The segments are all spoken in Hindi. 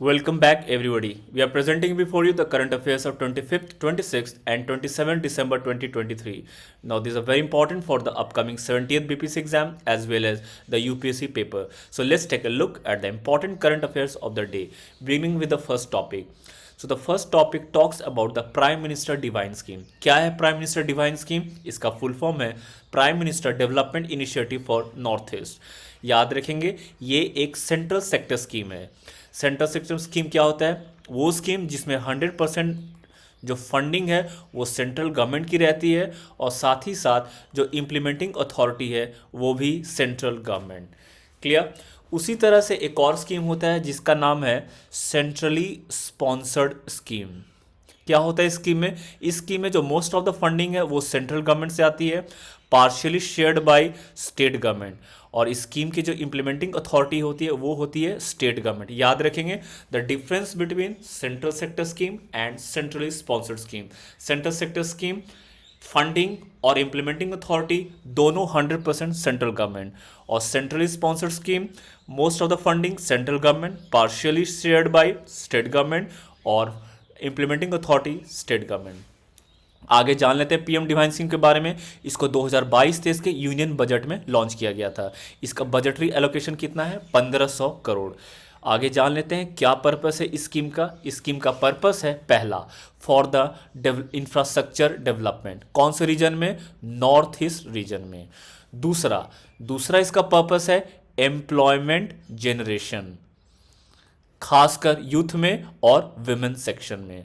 Welcome back, everybody. We are presenting before you the current affairs of 25th, 26th, and 27th December 2023. Now, these are very important for the upcoming 70th BPC exam as well as the UPSC paper. So, let's take a look at the important current affairs of the day, beginning with the first topic. So the first topic talks about the prime minister divine scheme. क्या है प्राइम मिनिस्टर डिवाइन स्कीम? इसका फुल फॉर्म है prime minister development initiative for north east. याद रखेंगे ये एक सेंट्रल सेक्टर स्कीम है. सेंट्रल सेक्टर स्कीम क्या होता है? वो स्कीम जिसमें 100% जो फंडिंग है वो सेंट्रल गवर्नमेंट की रहती है और साथ ही साथ जो इम्प्लीमेंटिंग अथॉरिटी है वो भी सेंट्रल गवर्नमेंट. क्लियर? उसी तरह से एक और स्कीम होता है जिसका नाम है सेंट्रली स्पॉन्सर्ड स्कीम. क्या होता है इस स्कीम में? इस स्कीम में जो मोस्ट ऑफ द फंडिंग है वो सेंट्रल गवर्नमेंट से आती है, partially shared by state government, और इस स्कीम की जो इम्प्लीमेंटिंग अथॉरिटी होती है वो होती है स्टेट गवर्नमेंट. याद रखेंगे the difference between central sector scheme and centrally sponsored scheme. Central sector scheme funding और इम्प्लीमेंटिंग अथॉरिटी दोनों 100% सेंट्रल गवर्नमेंट, और centrally sponsored scheme most of the funding central government, partially shared by state government, और इम्प्लीमेंटिंग अथॉरिटी स्टेट गवर्नमेंट. आगे जान लेते हैं पीएम डिवाइन स्कीम के बारे में. इसको 2022-23 के यूनियन बजट में लॉन्च किया गया था. इसका बजटरी एलोकेशन कितना है? 1500 करोड़. आगे जान लेते हैं क्या पर्पस है इस स्कीम का. इस स्कीम का पर्पस है पहला फॉर द इंफ्रास्ट्रक्चर डेवलपमेंट. कौन से रीजन में? नॉर्थ ईस्ट रीजन में. दूसरा इसका पर्पस है एम्प्लॉयमेंट जनरेशन, खासकर यूथ में और विमेन सेक्शन में.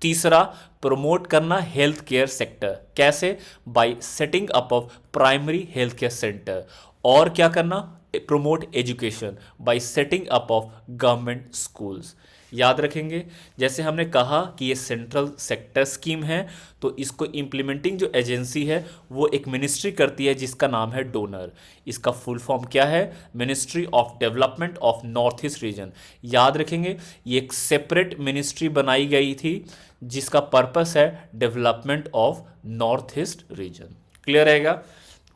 तीसरा प्रमोट करना हेल्थ केयर सेक्टर. कैसे? Bye setting up of primary health care centre. और क्या करना? Promote education by setting up of government schools. याद रखेंगे जैसे हमने कहा कि ये सेंट्रल सेक्टर स्कीम है तो इसको इम्प्लीमेंटिंग जो एजेंसी है वो एक मिनिस्ट्री करती है जिसका नाम है डोनर. इसका फुल फॉर्म क्या है? Ministry of development of north east region. याद रखेंगे ये एक सेपरेट मिनिस्ट्री बनाई गई थी जिसका पर्पस है development of north east region. Clear रहेगा?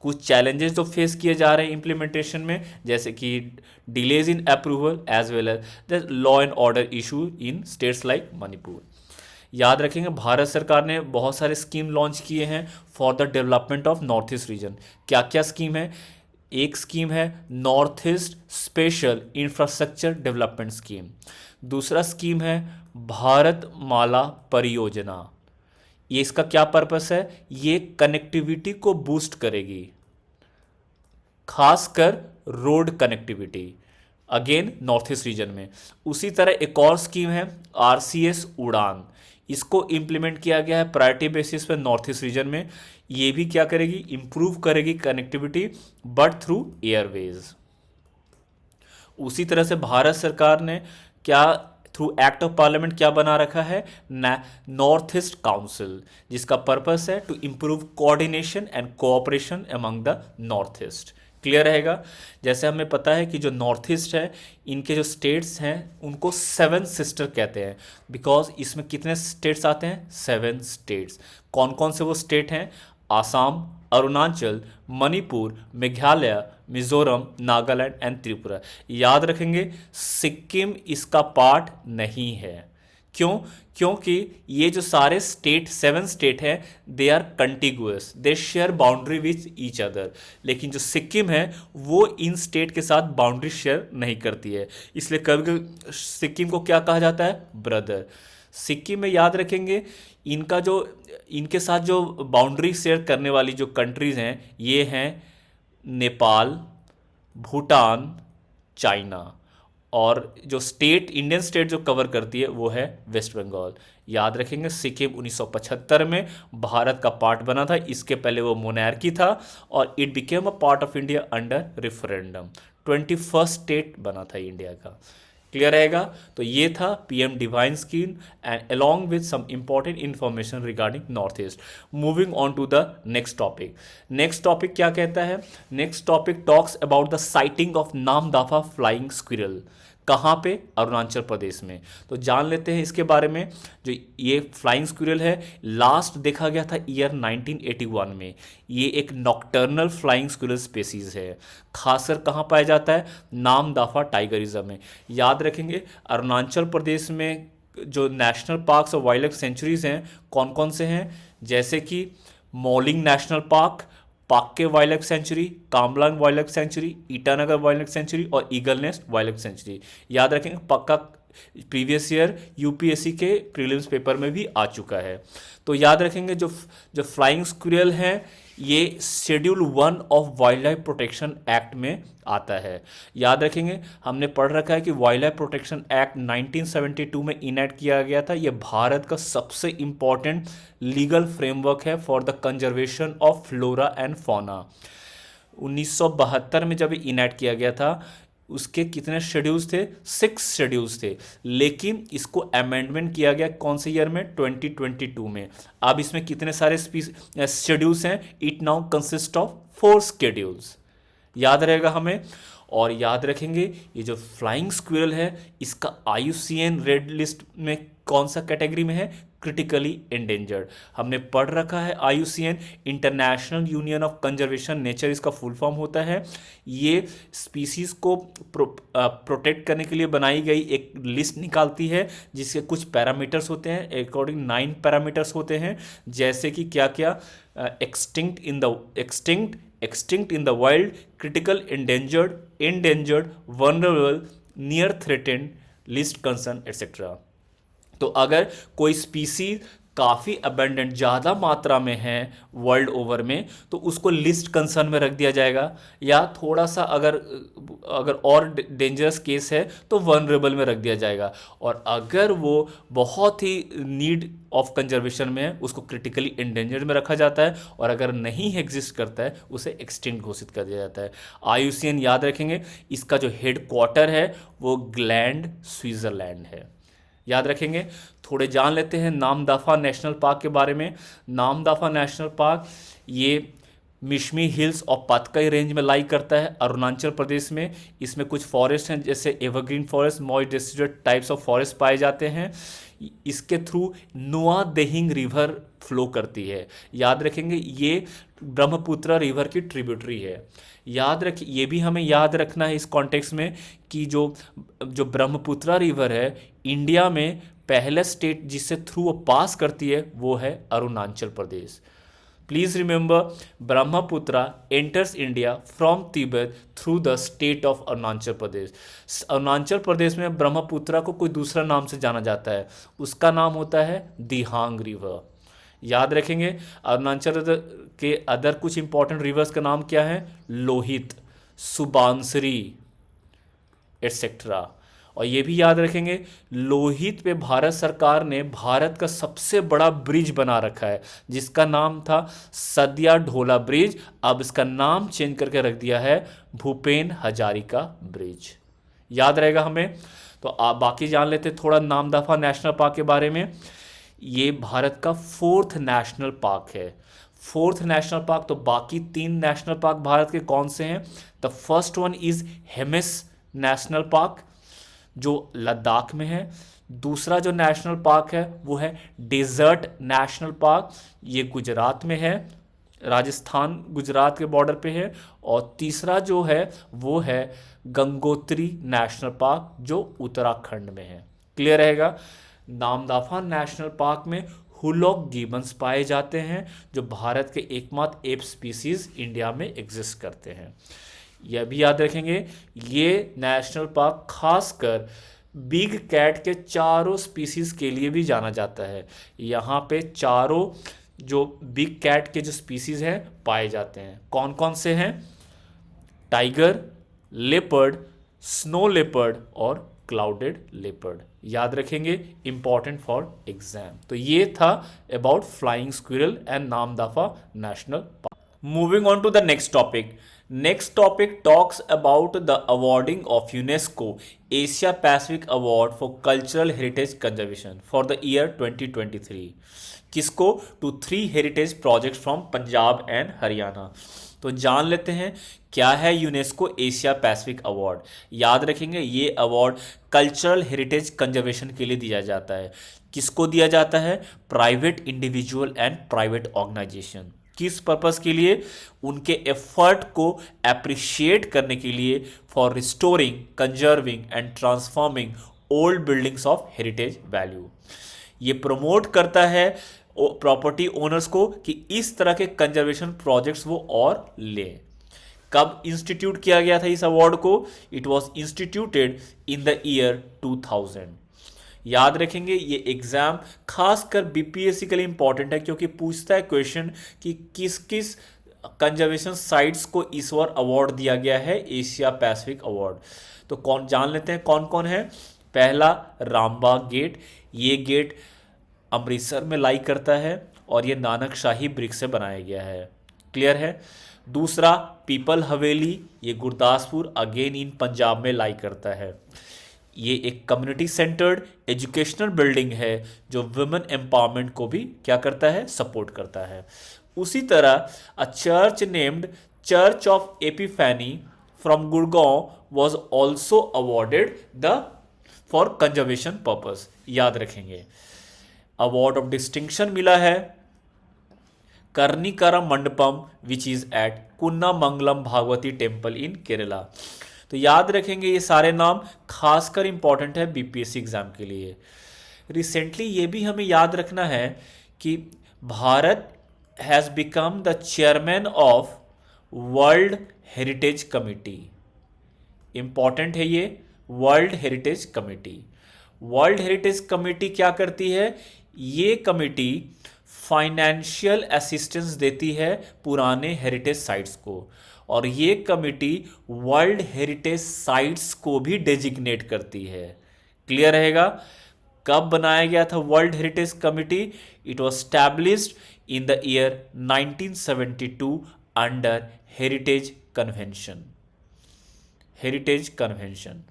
कुछ चैलेंजेस जो फेस किए जा रहे हैं इम्प्लीमेंटेशन में, जैसे कि delays in approval as well as the law and order issue in states like Manipur. याद रखेंगे भारत सरकार ने बहुत सारे स्कीम लॉन्च किए हैं for the development of north east region. क्या क्या स्कीम है? एक स्कीम है north east special infrastructure development scheme. दूसरा स्कीम है भारत माला परियोजना. ये इसका क्या पर्पस है? ये कनेक्टिविटी को बूस्ट करेगी, खासकर road connectivity, again north east region में. उसी तरह एक और स्कीम है आरसीएस उड़ान. इसको इम्प्लीमेंट किया गया है प्रायोरिटी बेसिस पे नॉर्थ ईस्ट रीजन में. ये भी क्या करेगी? इंप्रूव करेगी कनेक्टिविटी बट थ्रू एयरवेज. उसी तरह से भारत सरकार ने क्या थ्रू एक्ट ऑफ पार्लियामेंट क्या बना रखा है? नॉर्थ ईस्ट काउंसिल, जिसका पर्पस है to improve coordination and cooperation among the north east. Clear रहेगा? जैसे हमें पता है कि जो नॉर्थ ईस्ट है इनके जो स्टेट्स हैं उनको 7 सिस्टर कहते हैं, बिकॉज इसमें कितने स्टेट्स आते हैं? 7 स्टेट्स. कौन कौन से वो स्टेट हैं? आसाम, अरुणाचल, मणिपुर, मेघालय, मिजोरम, नागालैंड एंड त्रिपुरा. याद रखेंगे सिक्किम इसका पार्ट नहीं है. क्यों? क्योंकि ये जो सारे स्टेट 7 स्टेट हैं they are contiguous, they share boundary with each other. लेकिन जो सिक्किम है वो इन स्टेट के साथ बाउंड्री शेयर नहीं करती है, इसलिए कभी सिक्किम को क्या कहा जाता है? ब्रदर. सिक्किम में याद रखेंगे इनके साथ जो बाउंड्री शेयर करने वाली जो कंट्रीज़ हैं ये हैं नेपाल, भूटान, चाइना, और जो स्टेट इंडियन स्टेट जो कवर करती है वो है वेस्ट बंगाल. याद रखेंगे सिक्किम 1975 में भारत का पार्ट बना था. इसके पहले वो मोनार्की था और it became a part of India under referendum. 21st state बना था इंडिया का. क्लियर रहेगा? तो ये था PM divine scheme and along with some important information regarding north east. Moving on to the next topic. Next topic क्या कहता है? Next topic talks about the sighting of Namdapha flying squirrel. कहाँ पे? अरुणाचल प्रदेश में। तो जान लेते हैं इसके बारे में। जो ये फ्लाइंग स्क्विरल है, लास्ट देखा गया था ईयर 1981 में। ये एक नॉक्टर्नल फ्लाइंग स्क्विरल स्पेसीज है। खासकर कहाँ पाया जाता है? नामदाफा टाइगर रिजर्व में। याद रखेंगे, अरुणाचल प्रदेश में जो नेशनल पार्क्स और वाइल्ड लाइफ सेंचुरीज हैं, कौन कौन से हैं? जैसे कि Mouling national park, Pakke wildlife sanctuary, Kamlang wildlife sanctuary, Itanagar wildlife sanctuary और eagle nest wildlife sanctuary. याद रखेंगे, पक्का प्रीवियस ईयर यूपीएससी के प्रीलिम्स पेपर में भी आ चुका है। तो याद रखेंगे, जो जो फ्लाइंग स्क्विरल है ये schedule 1 of wild life protection act में आता है। याद रखेंगे, हमने पढ़ रखा है कि वाइल्ड लाइफ प्रोटेक्शन एक्ट 1972 में इनैक्ट किया गया था। यह भारत का सबसे इंपॉर्टेंट लीगल फ्रेमवर्क है for the conservation of flora and fauna. 1972 में जब इनैक्ट किया गया था, उसके कितने शेड्यूल्स थे? 6 शेड्यूल्स थे। लेकिन इसको अमेंडमेंट किया गया कौन से ईयर में? 2022 में। अब इसमें कितने सारे शेड्यूल्स हैं? It now consist of 4 schedules. याद रहेगा हमें। और याद रखेंगे, ये जो फ्लाइंग स्क्विरल है, इसका IUCN रेड लिस्ट में कौन सा कैटेगरी में है? Critically endangered. हमने पढ़ रखा है IUCN, international union of conservation nature इसका फुल फॉर्म होता है। ये स्पीसीज को प्रोटेक्ट करने के लिए बनाई गई एक लिस्ट निकालती है, जिसके कुछ पैरामीटर्स होते हैं। अकॉर्डिंग 9 पैरामीटर्स होते हैं, जैसे कि क्या क्या? Extinct in the wild, critical endangered, vulnerable, near threatened, list concern etcetera. तो अगर कोई स्पीसीज काफ़ी अबेंडेंट, ज़्यादा मात्रा में है वर्ल्ड ओवर में, तो उसको लिस्ट कंसर्न में रख दिया जाएगा। या थोड़ा सा अगर और डेंजरस केस है तो वनरेबल में रख दिया जाएगा। और अगर वो बहुत ही नीड ऑफ कंजर्वेशन में है, उसको क्रिटिकली एंडेंजर्ड में रखा जाता है। और अगर नहीं एग्जिस्ट करता है, उसे एक्सटिंक्ट घोषित कर दिया जाता है। IUCN, याद रखेंगे, इसका जो हेड क्वार्टर है वो ग्लैंड, स्विट्जरलैंड है। याद रखेंगे। थोड़े जान लेते हैं नामदफा नेशनल पार्क के बारे में। नामदफा नेशनल पार्क ये मिशमी हिल्स और पतकाई रेंज में लाई करता है, अरुणाचल प्रदेश में। इसमें कुछ फॉरेस्ट हैं, जैसे evergreen forest, moist deciduous types of forest पाए जाते हैं। इसके थ्रू नुआ देहिंग रिवर फ्लो करती है। याद रखेंगे, ये ब्रह्मपुत्र रिवर की ट्रिब्यूटरी है। याद रखिए, ये भी हमें याद रखना है इस कॉन्टेक्स्ट में कि जो ब्रह्मपुत्र रिवर है, इंडिया में पहला स्टेट जिससे थ्रू वो पास करती है वो है Arunachal Pradesh. Please remember, Brahmaputra enters India from Tibet through the state of Arunachal Pradesh. Arunachal Pradesh में ब्रह्मपुत्र को कोई दूसरा नाम से जाना जाता है, उसका नाम होता है दिहांग रिवर। याद रखेंगे, अरुणाचल के अदर कुछ इंपॉर्टेंट रिवर्स का नाम क्या है? लोहित, सुबानसरी एटसेट्रा। और ये भी याद रखेंगे, लोहित पे भारत सरकार ने भारत का सबसे बड़ा ब्रिज बना रखा है, जिसका नाम था सदिया ढोला ब्रिज। अब इसका नाम चेंज करके रख दिया है भूपेन हजारिका ब्रिज। याद रहेगा हमें। तो आप बाकी जान लेते थोड़ा नामदफा नेशनल पार्क के बारे में। ये भारत का 4th नेशनल पार्क है। 4th national park. तो बाकी 3 नेशनल पार्क भारत के कौन से हैं? The first one is Hemis national park, जो लद्दाख में है। दूसरा जो नेशनल पार्क है वो है डेजर्ट नेशनल पार्क, ये गुजरात में है, राजस्थान गुजरात के बॉर्डर पे है। और तीसरा जो है वो है गंगोत्री नेशनल पार्क, जो उत्तराखंड में है। क्लियर रहेगा। नामदफा नेशनल पार्क में हुलॉक गिबन्स पाए जाते हैं, जो भारत के एकमात्र एप स्पीसीज इंडिया में एग्जिस्ट करते हैं। यह भी याद रखेंगे, ये नेशनल पार्क खासकर बिग कैट के चारों स्पीसीज के लिए भी जाना जाता है। यहाँ पे चारों जो बिग कैट के जो स्पीसीज हैं पाए जाते हैं। कौन कौन से हैं? टाइगर, लेपर्ड, स्नो लेपर्ड और क्लाउडेड लेपर्ड। याद रखेंगे, इंपॉर्टेंट फॉर एग्जाम। तो ये था about flying squirrel and Namdapha national park. Moving on to the next topic. Next topic talks about the awarding of UNESCO Asia Pacific Award for Cultural Heritage Conservation for the year 2023। किसको? to 3 heritage projects from Punjab and Haryana. तो तो जान लेते हैं क्या है यूनेस्को एशिया पैसिफिक अवार्ड। याद रखेंगे ये अवार्ड कल्चरल हेरिटेज कंजर्वेशन के लिए दिया जाता है। किसको दिया जाता है? Private individual and private organisation. किस पर्पस के लिए? उनके एफर्ट को अप्रिशिएट करने के लिए, for restoring, conserving and transforming old buildings of heritage value. ये प्रमोट करता है प्रॉपर्टी ओनर्स को कि इस तरह के कंजर्वेशन प्रोजेक्ट्स वो और लें। कब इंस्टीट्यूट किया गया था इस अवार्ड को? It was instituted in the year 2000। याद रखेंगे ये एग्जाम खासकर बीपीएससी के लिए इंपॉर्टेंट है, क्योंकि पूछता है क्वेश्चन कि किस किस कंजर्वेशन साइट्स को इस बार अवार्ड दिया गया है, एशिया पैसिफिक अवार्ड। तो कौन जान लेते हैं कौन कौन है। पहला रामबाग गेट, ये गेट अमृतसर में लाई करता है और ये नानक शाही ब्रिक से बनाया गया है। क्लियर है। दूसरा पीपल हवेली, ये गुरदासपुर अगेन इन पंजाब में लाई करता है। ये एक कम्युनिटी सेंटर्ड एजुकेशनल बिल्डिंग है जो वुमेन एम्पावरमेंट को भी क्या करता है? सपोर्ट करता है। उसी तरह a church named Church of Epiphany from Gurgaon was also awarded the for conservation purpose. याद रखेंगे। अवार्ड ऑफ डिस्टिंक्शन मिला है Karnikara Mandapam which is at Kunnamangalam Bhagavati temple in Kerala. तो याद रखेंगे ये सारे नाम खासकर इंपॉर्टेंट है बीपीएससी एग्जाम के लिए। रिसेंटली ये भी हमें याद रखना है कि Bharat has become the chairman of world heritage committee. Important है ये world heritage committee. World heritage committee क्या करती है? ये कमिटी फाइनेंशियल असिस्टेंस देती है पुराने हेरिटेज साइट्स को, और ये कमिटी वर्ल्ड हेरिटेज साइट्स को भी डेजिग्नेट करती है। क्लियर रहेगा। कब बनाया गया था world heritage committee? It was established in the year 1972 under heritage convention. Heritage convention.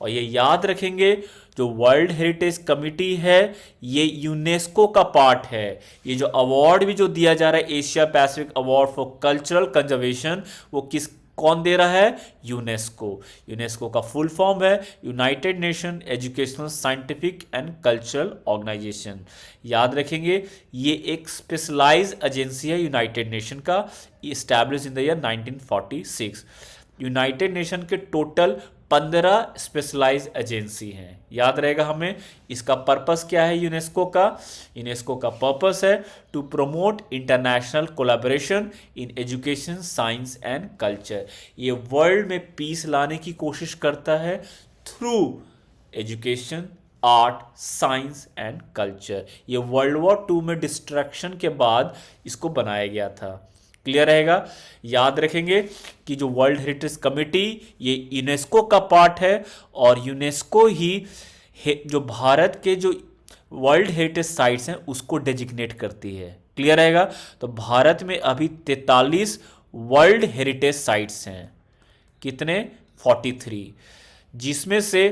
और ये याद रखेंगे जो वर्ल्ड हेरिटेज कमिटी है ये यूनेस्को का पार्ट है। ये जो अवार्ड भी जो दिया जा रहा है Asia Pacific award for cultural conservation, वो कौन दे रहा है? यूनेस्को। यूनेस्को का फुल फॉर्म है United Nation Educational Scientific and Cultural Organisation. याद रखेंगे ये एक स्पेशलाइज एजेंसी है यूनाइटेड नेशन का, establish in the year 1946। United Nation के टोटल 15 स्पेशलाइज एजेंसी हैं। याद रहेगा हमें। इसका पर्पस क्या है यूनेस्को का? यूनेस्को का पर्पस है to promote international collaboration in education, science and culture. ये वर्ल्ड में पीस लाने की कोशिश करता है through education, art, science and culture. ये वर्ल्ड वॉर 2 में डिस्ट्रक्शन के बाद इसको बनाया गया था। क्लियर रहेगा। याद रखेंगे कि जो वर्ल्ड हेरिटेज कमिटी ये यूनेस्को का पार्ट है, और यूनेस्को ही जो भारत के जो वर्ल्ड हेरिटेज साइट्स हैं उसको डेजिग्नेट करती है। क्लियर रहेगा। तो भारत में अभी 43 वर्ल्ड हेरिटेज साइट्स हैं। कितने? 43, जिसमें से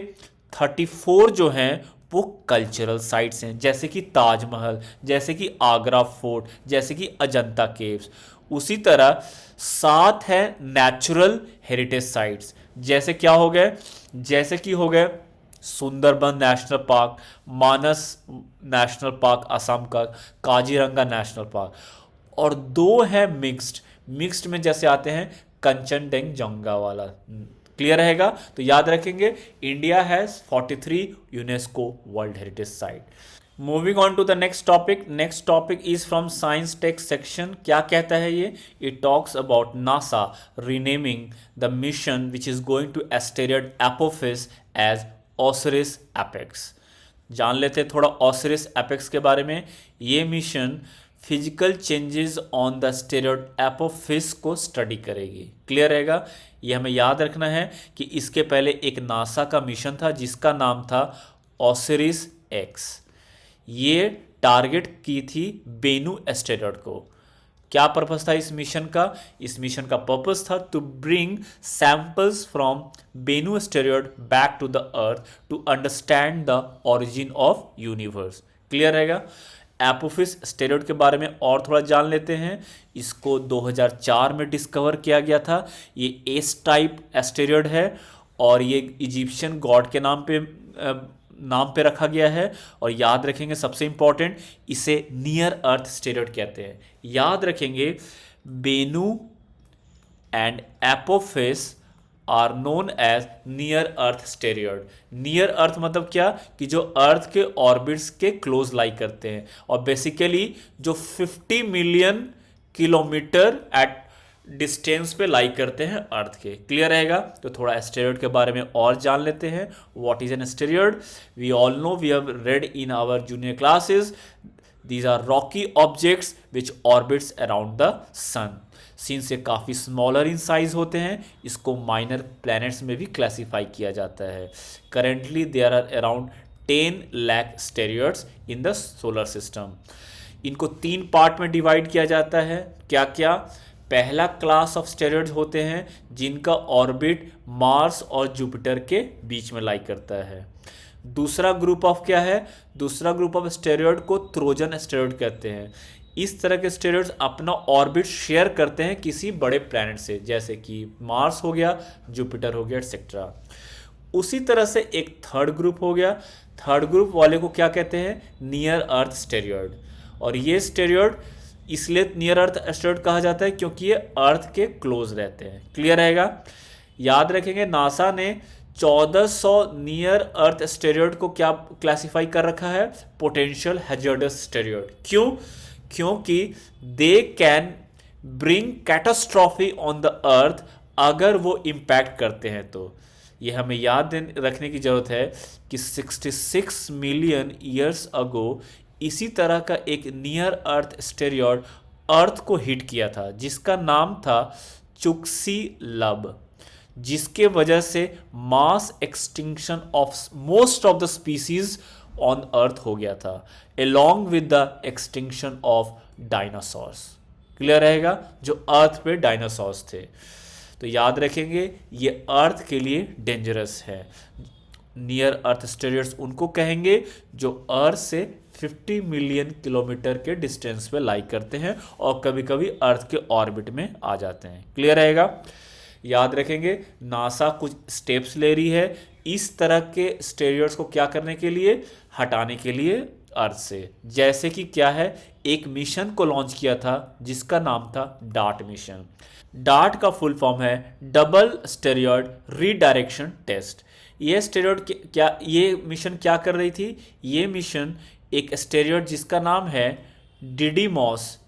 34 जो हैं वो कल्चरल साइट्स हैं, जैसे कि ताजमहल, जैसे कि आगरा फोर्ट, जैसे कि अजंता केव्स। उसी तरह 7 है नेचुरल हेरिटेज साइट्स, जैसे क्या हो गए? जैसे कि हो गए सुंदरबन नेशनल पार्क, मानस नेशनल पार्क असम का, काजीरंगा नेशनल पार्क। और 2 है मिक्स्ड। मिक्स्ड में जैसे आते हैं कंचनजंगा वाला। क्लियर रहेगा। तो याद रखेंगे India has 43 UNESCO world heritage site. Moving on to the next topic. Next topic is from science tech section. क्या कहता है ये? It talks about NASA renaming the mission which is going to asteroid Apophis as Osiris Apex. जान लेते हैं थोड़ा ओसिरिस एपेक्स के बारे में। ये mission physical changes on the asteroid Apophis को स्टडी करेगी। क्लियर रहेगा। ये हमें याद रखना है कि इसके पहले एक नासा का मिशन था जिसका नाम था ओसिरिस एक्स। ये टारगेट की थी बेनू एस्टेरॉयड को। क्या पर्पस था इस मिशन का? इस मिशन का पर्पस था to bring samples from Bennu asteroid back to the earth to understand the origin of universe. Clear रहेगा। एपोफिस स्टेरॉयड के बारे में और थोड़ा जान लेते हैं। इसको 2004 में डिस्कवर किया गया था। ये एस टाइप एस्टेरॉयड है और ये इजिप्शियन गॉड के नाम पे रखा गया है। और याद रखेंगे सबसे इंपॉर्टेंट, इसे नियर अर्थ स्टेरॉयड कहते हैं। याद रखेंगे Bennu and Apophis are known as near earth asteroid. Near earth मतलब क्या, कि जो अर्थ के ऑर्बिट्स के क्लोज लाई करते हैं और बेसिकली जो 50 मिलियन किलोमीटर एट डिस्टेंस पे लाई करते हैं अर्थ के। क्लियर रहेगा। तो थोड़ा एस्टेरॉयड के बारे में और जान लेते हैं। What is an asteroid? We all know, we have read in our junior classes, these are rocky objects which orbits around the sun। Since ये काफ़ी स्मॉलर इन साइज होते हैं, इसको माइनर प्लैनेट्स में भी क्लासीफाई किया जाता है। Currently there are around 10 lakh asteroids in the solar system. इनको 3 पार्ट में डिवाइड किया जाता है। क्या क्या? पहला क्लास ऑफ स्टेरॉयड्स होते हैं जिनका ऑर्बिट मार्स और जुपिटर के बीच में लाई करता है। दूसरा ग्रुप ऑफ क्या है? दूसरा ग्रुप ऑफ स्टेरॉयड को ट्रोजन स्टेरॉयड कहते हैं। इस तरह के स्टेरॉयड्स अपना ऑर्बिट शेयर करते हैं किसी बड़े प्लैनेट से, जैसे कि मार्स हो गया, जुपिटर हो गया, एटसेट्रा। उसी तरह से एक थर्ड ग्रुप हो गया। थर्ड ग्रुप वाले को क्या कहते हैं? Near earth steroid. और ये स्टेरॉयड इसलिए नियर अर्थ स्टेरॉयड कहा जाता है क्योंकि ये अर्थ के क्लोज रहते हैं। क्लियर रहेगा। याद रखेंगे नासा ने 1400 नियर अर्थ स्टेरॉयड को क्या क्लासिफाई कर रखा है? Potential hazardous steroid. क्यों? क्योंकि they can bring catastrophe on the earth अगर वो इम्पैक्ट करते हैं। तो ये हमें याद रखने की ज़रूरत है कि 66 मिलियन ईयर्स अगो इसी तरह का एक नियर अर्थ स्टेरॉयड अर्थ को हिट किया था, जिसका नाम था चुक्सी-लब, जिसके वजह से mass extinction of most of the species on earth हो गया था, along with the extinction of dinosaurs। Clear रहेगा। जो अर्थ पे डायनासोर्स थे। तो याद रखेंगे ये अर्थ के लिए डेंजरस है। नियर अर्थ स्टेरॉयड्स उनको कहेंगे जो अर्थ से 50 मिलियन किलोमीटर के डिस्टेंस पे लाई करते हैं और कभी कभी अर्थ के ऑर्बिट में आ जाते हैं। क्लियर रहेगा। याद रखेंगे नासा कुछ स्टेप्स ले रही है इस तरह के स्टेरॉयड्स को क्या करने के लिए? हटाने के लिए अर्थ से। जैसे कि क्या है, एक मिशन को लॉन्च किया था जिसका नाम था डार्ट मिशन। डार्ट का फुल फॉर्म है डबल स्टेरॉयड रीडायरेक्शन टेस्ट। ये स्टेरॉयड ये मिशन क्या कर रही थी? ये मिशन एक स्टेरॉयड जिसका नाम है डिडीमॉस,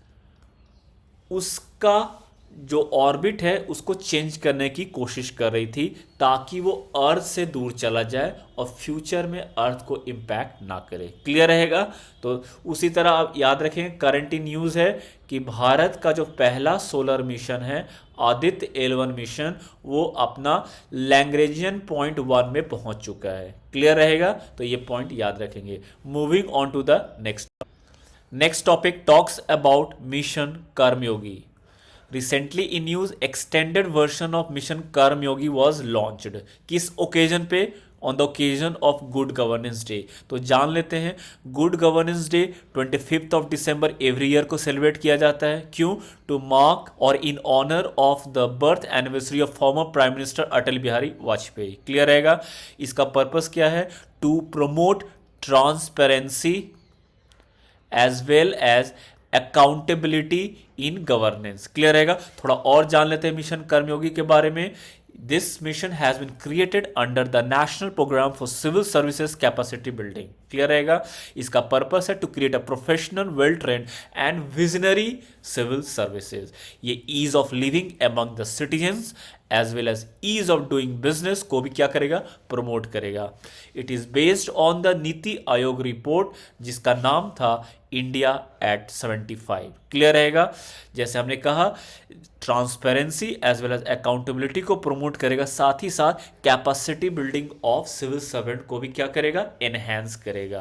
उसका जो ऑर्बिट है उसको चेंज करने की कोशिश कर रही थी ताकि वो अर्थ से दूर चला जाए और फ्यूचर में अर्थ को इम्पैक्ट ना करे। क्लियर रहेगा। तो उसी तरह आप याद रखें, करंट न्यूज़ है कि भारत का जो पहला सोलर मिशन है आदित्य L1 मिशन, वो अपना लैग्रेंजियन पॉइंट 1 में पहुंच चुका है। क्लियर रहेगा। तो ये पॉइंट याद रखेंगे। Moving on to the next topic talks about mission Karmayogi. Recently in news extended version of mission Karmayogi was launched. किस ओकेजन पे? On the occasion of good governance day. तो जान लेते हैं, good governance day 25 of December every year को सेलिब्रेट किया जाता है। क्यों? टू मार्क और in honour of the birth anniversary of former prime minister Atal Bihari Vajpayee. Clear रहेगा। इसका पर्पस क्या है? To promote transparency as well as accountability in governance. Clear रहेगा। थोड़ा और जान लेते हैं मिशन कर्मयोगी के बारे में। This mission has been created under the national programme for civil services capacity building. Clear रहेगा। इसका पर्पस है to create a professional, well trained and visionary civil services. ये ease of living among the citizens as well as ease of doing business को भी क्या करेगा? प्रमोट करेगा। It is based on the NITI Aayog report जिसका नाम था इंडिया एट 75। क्लियर रहेगा। जैसे हमने कहा, transparency as well as accountability को प्रमोट करेगा, साथ ही साथ capacity building of civil servant को भी क्या करेगा? एनहेंस करेगा।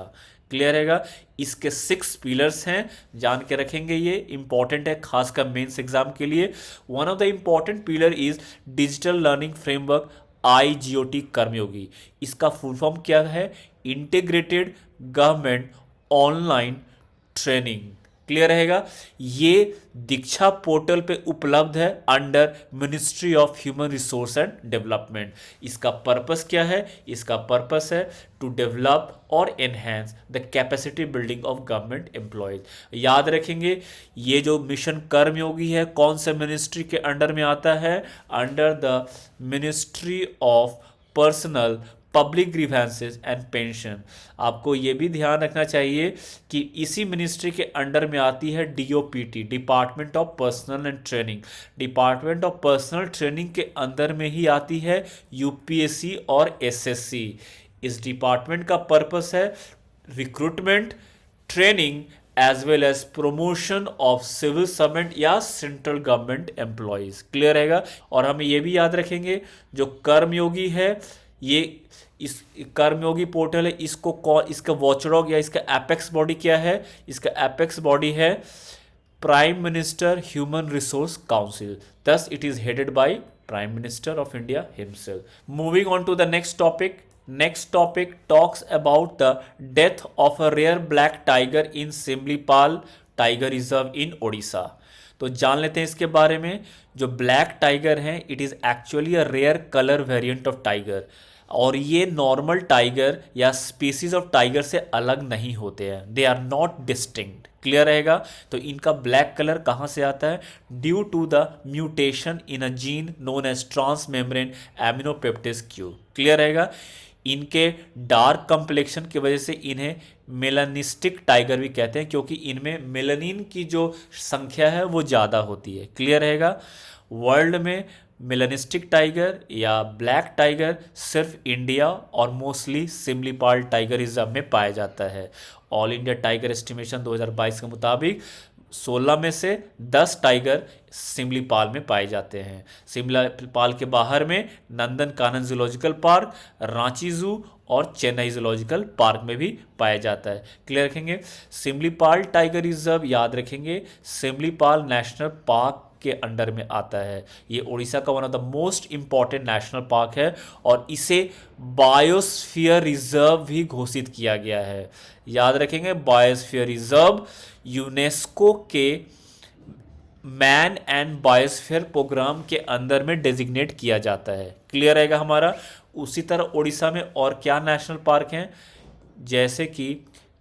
क्लियर रहेगा। इसके 6 पिलर्स हैं, जान के रखेंगे। ये इंपॉर्टेंट है खासकर मेंस एग्जाम के लिए। One of the important pillar is digital learning framework IGOT कर्मयोगी। इसका फुल फॉर्म क्या है? Integrated government online training. Clear रहेगा। ये दीक्षा पोर्टल पे उपलब्ध है under ministry of human resource and development. इसका पर्पस क्या है? इसका पर्पस है टू डेवलप और enhance the capacity building of government employees. याद रखेंगे, ये जो मिशन कर्मयोगी है कौन से मिनिस्ट्री के अंडर में आता है? Under the ministry of personnel public grievances and pension. आपको ये भी ध्यान रखना चाहिए कि इसी मिनिस्ट्री के अंडर में आती है DOPT, department of personal and training. Department of personal training के अंदर में ही आती है यूपीएससी और एसएससी। इस डिपार्टमेंट का पर्पस है recruitment, training as well as promotion of civil servant या सेंट्रल गवर्नमेंट एम्प्लॉयज। क्लियर रहेगा। और हम ये भी याद रखेंगे, जो कर्मयोगी है, ये इस कर्मयोगी पोर्टल है, इसका वॉचडॉग या इसका एपेक्स बॉडी क्या है? इसका एपेक्स बॉडी है prime minister human resource council. thus it is headed by Prime Minister of India himself. Moving on to the next topic. Next topic talks about the death of a rare black tiger in Simlipal Tiger Reserve in Odisha. तो जान लेते हैं इसके बारे में। जो ब्लैक टाइगर है, it is actually a rare colour variant of tiger, और ये नॉर्मल टाइगर या स्पीसीज ऑफ टाइगर से अलग नहीं होते हैं। They are not distinct. Clear रहेगा। तो इनका ब्लैक कलर कहाँ से आता है? Due to the mutation in a gene known as transmembrane aminopeptidase Q. Clear रहेगा। इनके डार्क कंप्लेक्शन की वजह से इन्हें मेलानिस्टिक टाइगर भी कहते हैं, क्योंकि इनमें मेलानिन की जो संख्या है वो ज़्यादा होती है। क्लियर रहेगा। वर्ल्ड में मेलानिस्टिक टाइगर या ब्लैक टाइगर सिर्फ इंडिया और मोस्टली सिमलीपाल टाइगर रिजर्व में पाया जाता है। ऑल इंडिया टाइगर एस्टिमेशन 2022 के मुताबिक 16 में से 10 टाइगर सिमलीपाल में पाए जाते हैं। सिमलीपाल के बाहर में नंदन कानन जूलॉजिकल पार्क, रांची जू और चेन्नई जूलॉजिकल पार्क में भी पाया जाता है। क्लियर रखेंगे। सिमलीपाल टाइगर रिजर्व याद रखेंगे सिमलीपाल नेशनल पार्क के अंडर में आता है। ये उड़ीसा का one of the most important national park है और इसे बायोस्फीयर रिजर्व भी घोषित किया गया है। याद रखेंगे, बायोस्फीयर रिजर्व यूनेस्को के मैन एंड बायोस्फीयर प्रोग्राम के अंदर में डेजिग्नेट किया जाता है। क्लियर रहेगा हमारा। उसी तरह उड़ीसा में और क्या नेशनल पार्क हैं? जैसे कि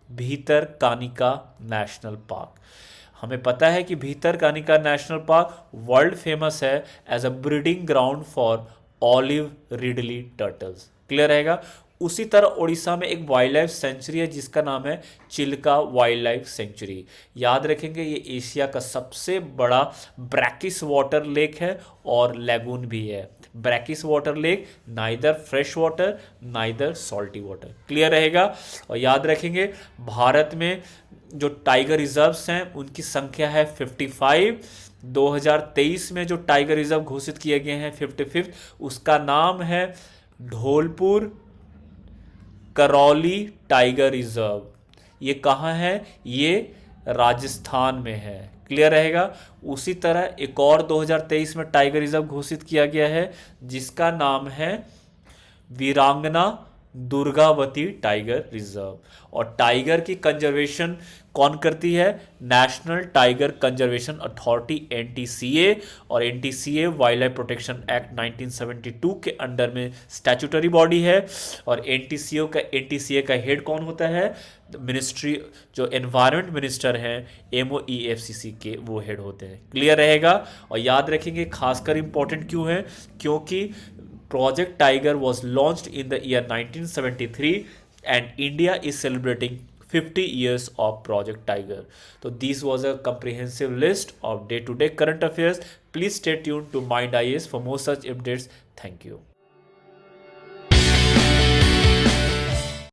भीतरकानिका नेशनल पार्क। हमें पता है कि Bhitarkanika national park world famous है as a breeding ground for olive ridley turtles. Clear रहेगा। उसी तरह उड़ीसा में एक वाइल्ड लाइफ सेंचुरी है जिसका नाम है चिल्का वाइल्ड लाइफ सेंचुरी। याद रखेंगे, ये एशिया का सबसे बड़ा ब्रैकिस वाटर लेक है और लैगून भी है। Brackish water lake, neither fresh water neither salty water. Clear रहेगा। और याद रखेंगे, भारत में जो टाइगर रिजर्व्स हैं उनकी संख्या है 55। 2023 में जो टाइगर रिजर्व घोषित किए गए हैं 55, उसका नाम है धौलपुर करौली टाइगर रिजर्व। ये कहाँ है? ये राजस्थान में है। क्लियर रहेगा। उसी तरह एक और 2023 में टाइगर रिजर्व घोषित किया गया है जिसका नाम है वीरांगना दुर्गावती टाइगर रिजर्व। और टाइगर की कंजर्वेशन कौन करती है? National tiger conservation authority NTCA. और NTCA wildlife protection act 1972 के अंडर में स्टैट्यूटरी बॉडी है। और एनटीसीए का हेड कौन होता है? मिनिस्ट्री, जो एनवायरनमेंट मिनिस्टर हैं MOEFCC के, वो हेड होते हैं। क्लियर रहेगा। और याद रखेंगे, खासकर इंपॉर्टेंट क्यों है? क्योंकि Project Tiger was launched in the year 1973 and India is celebrating 50 years of Project Tiger. So this was a comprehensive list of day-to-day current affairs. Please stay tuned to Mind IAS for more such updates. Thank you.